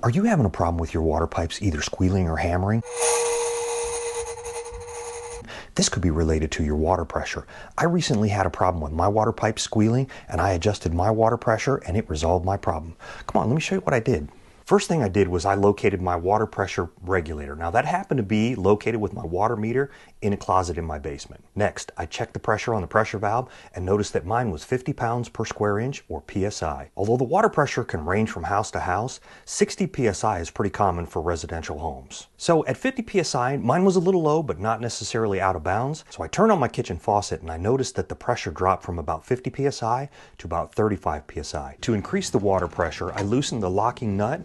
Are you having a problem with your water pipes either squealing or hammering? This could be related to your water pressure. I recently had a problem with my water pipe squealing, and I adjusted my water pressure and it resolved my problem. Come on, let me show you what I did. First thing I did was I located my water pressure regulator. Now that happened to be located with my water meter in a closet in my basement. Next, I checked the pressure on the pressure valve and noticed that mine was 50 pounds per square inch, or PSI. Although the water pressure can range from house to house, 60 PSI is pretty common for residential homes. So at 50 PSI, mine was a little low, but not necessarily out of bounds. So I turned on my kitchen faucet and I noticed that the pressure dropped from about 50 PSI to about 35 PSI. To increase the water pressure, I loosened the locking nut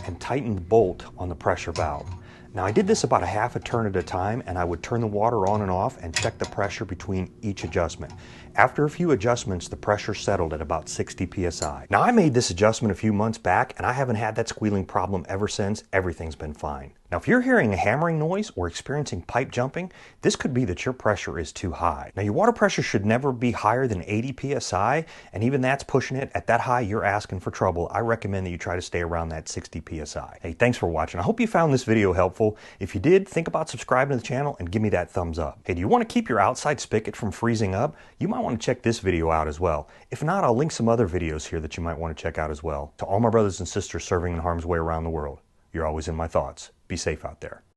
and tighten the bolt on the pressure valve. Now I did this about a half a turn at a time, and I would turn the water on and off and check the pressure between each adjustment. After a few adjustments, the pressure settled at about 60 PSI. Now I made this adjustment a few months back and I haven't had that squealing problem ever since. Everything's been fine. Now if you're hearing a hammering noise or experiencing pipe jumping, this could be that your pressure is too high. Now your water pressure should never be higher than 80 PSI, and even that's pushing it. At that high, you're asking for trouble. I recommend that you try to stay around that 60 PSI. Hey, thanks for watching. I hope you found this video helpful. If you did, think about subscribing to the channel and give me that thumbs up. Hey, do you want to keep your outside spigot from freezing up? You might want to check this video out as well. If not, I'll link some other videos here that you might want to check out as well. To all my brothers and sisters serving in harm's way around the world, you're always in my thoughts. Be safe out there.